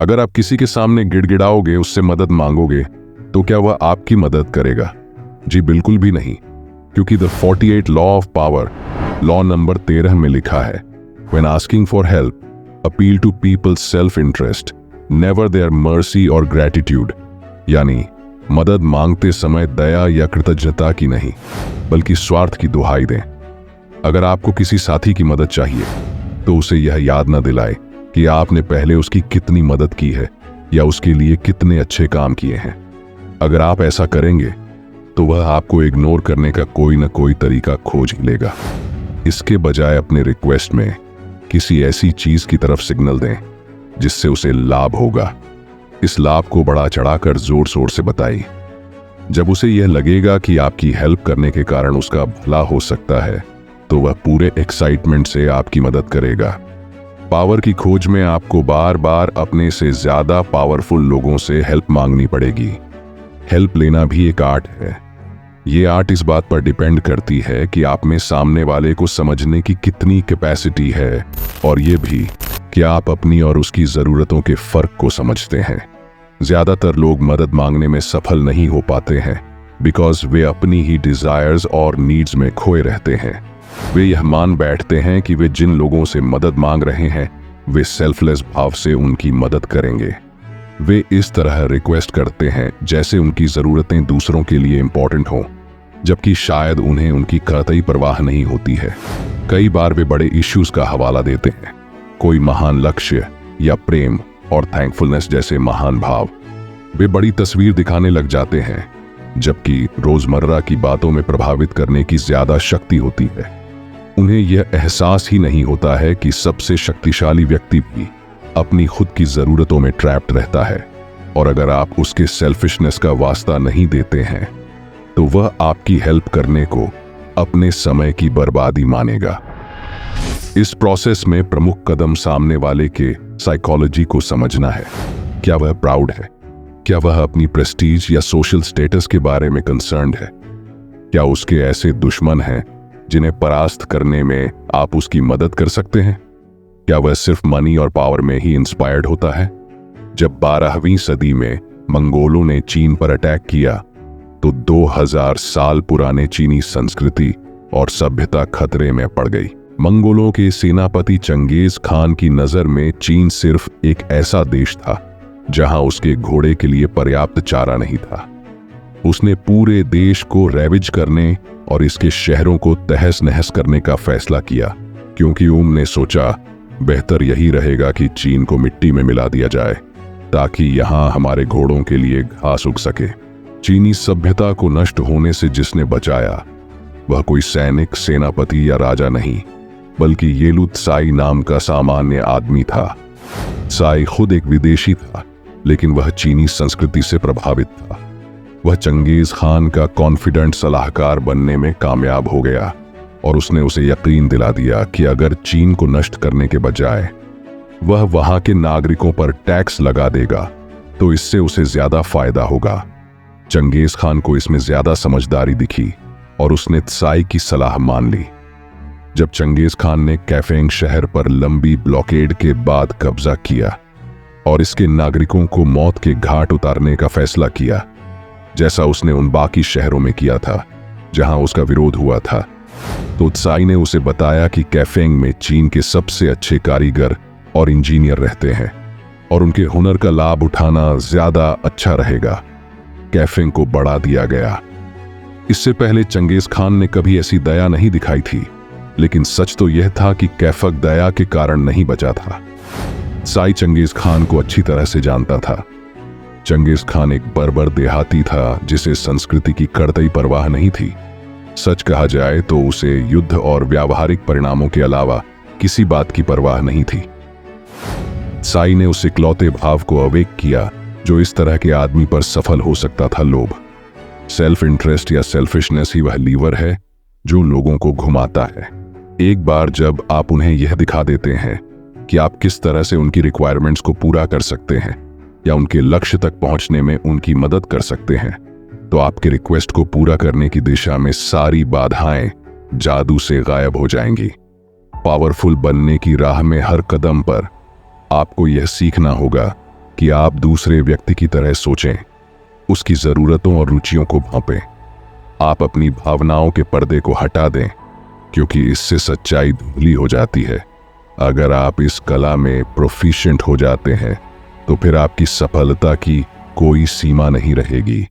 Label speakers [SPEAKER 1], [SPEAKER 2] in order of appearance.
[SPEAKER 1] अगर आप किसी के सामने गिड़गिड़ाओगे, उससे मदद मांगोगे, तो क्या वह आपकी मदद करेगा? जी बिल्कुल भी नहीं, क्योंकि the 48 law of power, law number 13 में लिखा है, when asking for help, appeal to people's self interest, never their mercy or gratitude. यानी मदद मांगते समय दया या कृतज्ञता की नहीं, बल्कि स्वार्थ की दुहाई दें। अगर आपको किसी साथी की मदद चाहिए, तो उसे यह याद न दिलाए कि आपने पहले उसकी कितनी मदद की है या उसके लिए कितने अच्छे काम किए हैं। अगर आप ऐसा करेंगे, तो वह आपको इग्नोर करने का कोई न कोई तरीका खोज ही लेगा। इसके बजाय अपने रिक्वेस्ट में किसी ऐसी चीज की तरफ सिग्नल दें जिससे उसे लाभ होगा। इस लाभ को बढ़ा चढ़ाकर जोर शोर से बताइए। जब उसे यह लगेगा कि आपकी हेल्प करने के कारण उसका भला हो सकता है, तो वह पूरे एक्साइटमेंट से आपकी मदद करेगा। पावर की खोज में आपको बार बार अपने से ज्यादा पावरफुल लोगों से हेल्प मांगनी पड़ेगी। हेल्प लेना भी एक आर्ट है। ये आर्ट इस बात पर डिपेंड करती है कि आप में सामने वाले को समझने की कितनी कैपेसिटी है, और ये भी कि आप अपनी और उसकी ज़रूरतों के फ़र्क को समझते हैं। ज़्यादातर लोग मदद मांगने में सफल नहीं हो पाते हैं बिकॉज वे अपनी ही डिज़ायर्स और नीड्स में खोए रहते हैं। वे यह मान बैठते हैं कि वे जिन लोगों से मदद मांग रहे हैं, वे सेल्फलेस भाव से उनकी मदद करेंगे। वे इस तरह रिक्वेस्ट करते हैं जैसे उनकी ज़रूरतें दूसरों के लिए इम्पोर्टेंट हों, जबकि शायद उन्हें उनकी कतई परवाह नहीं होती है। कई बार वे बड़े इश्यूज का हवाला देते हैं, कोई महान लक्ष्य या प्रेम और थैंकफुलनेस जैसे महान भाव। वे बड़ी तस्वीर दिखाने लग जाते हैं, जबकि रोजमर्रा की बातों में प्रभावित करने की ज्यादा शक्ति होती है। उन्हें यह एहसास ही नहीं होता है कि सबसे शक्तिशाली व्यक्ति भी अपनी खुद की जरूरतों में ट्रैप्ड रहता है, और अगर आप उसके सेल्फिशनेस का वास्ता नहीं देते हैं, तो वह आपकी हेल्प करने को अपने समय की बर्बादी मानेगा। इस प्रोसेस में प्रमुख कदम सामने वाले के साइकोलॉजी को समझना है। क्या वह प्राउड है? क्या वह अपनी प्रेस्टीज या सोशल स्टेटस के बारे में कंसर्न्ड है? क्या उसके ऐसे दुश्मन हैं जिन्हें परास्त करने में आप उसकी मदद कर सकते हैं? क्या वह सिर्फ मनी और पावर में ही इंस्पायर्ड होता है? जब 12वीं सदी में मंगोलों ने चीन पर अटैक किया, तो 2000 साल पुराने चीनी संस्कृति और सभ्यता खतरे में पड़ गई। मंगोलों के सेनापति चंगेज खान की नजर में चीन सिर्फ एक ऐसा देश था जहां उसके घोड़े के लिए पर्याप्त चारा नहीं था। उसने पूरे देश को रैविज करने और इसके शहरों को तहस नहस करने का फैसला किया, क्योंकि उन्होंने सोचा बेहतर यही रहेगा कि चीन को मिट्टी में मिला दिया जाए ताकि यहां हमारे घोड़ों के लिए घास उग सके। चीनी सभ्यता को नष्ट होने से जिसने बचाया, वह कोई सैनिक, सेनापति या राजा नहीं, बल्कि येलु त्साई नाम का सामान्य आदमी था। त्साई खुद एक विदेशी था, लेकिन वह चीनी संस्कृति से प्रभावित था। वह चंगेज खान का कॉन्फिडेंट सलाहकार बनने में कामयाब हो गया, और उसने उसे यकीन दिला दिया कि अगर चीन को नष्ट करने के बजाय वह वहां के नागरिकों पर टैक्स लगा देगा, तो इससे उसे ज्यादा फायदा होगा। चंगेज खान को इसमें ज्यादा समझदारी दिखी और उसने त्साई की सलाह मान ली। जब चंगेज खान ने कैफेंग शहर पर लंबी ब्लॉकेड के बाद कब्जा किया और इसके नागरिकों को मौत के घाट उतारने का फैसला किया, जैसा उसने उन बाकी शहरों में किया था जहां उसका विरोध हुआ था, तो त्साई ने उसे बताया कि कैफेंग में चीन के सबसे अच्छे कारीगर और इंजीनियर रहते हैं और उनके हुनर का लाभ उठाना ज्यादा अच्छा रहेगा। कैफेंग को बढ़ा दिया गया। इससे पहले चंगेज खान ने कभी ऐसी दया नहीं दिखाई थी, लेकिन सच तो यह था कि कैफक दया के कारण नहीं बचा था। त्साई चंगेज खान को अच्छी तरह से जानता था। चंगेज खान एक बर्बर देहाती था जिसे संस्कृति की कड़तई परवाह नहीं थी। सच कहा जाए तो उसे युद्ध और व्यावहारिक परिणामों के अलावा किसी बात की परवाह नहीं थी। त्साई ने उस इकलौते भाव को अवेक किया जो इस तरह के आदमी पर सफल हो सकता था, लोभ। सेल्फ इंटरेस्ट या सेल्फिशनेस ही वह लीवर है जो लोगों को घुमाता है। एक बार जब आप उन्हें यह दिखा देते हैं कि आप किस तरह से उनकी रिक्वायरमेंट्स को पूरा कर सकते हैं या उनके लक्ष्य तक पहुंचने में उनकी मदद कर सकते हैं, तो आपके रिक्वेस्ट को पूरा करने की दिशा में सारी बाधाएं जादू से गायब हो जाएंगी। पावरफुल बनने की राह में हर कदम पर आपको यह सीखना होगा कि आप दूसरे व्यक्ति की तरह सोचें, उसकी ज़रूरतों और रुचियों को भांपें। आप अपनी भावनाओं के पर्दे को हटा दें, क्योंकि इससे सच्चाई धुंधली हो जाती है। अगर आप इस कला में प्रोफिशिएंट हो जाते हैं तो फिर आपकी सफलता की कोई सीमा नहीं रहेगी।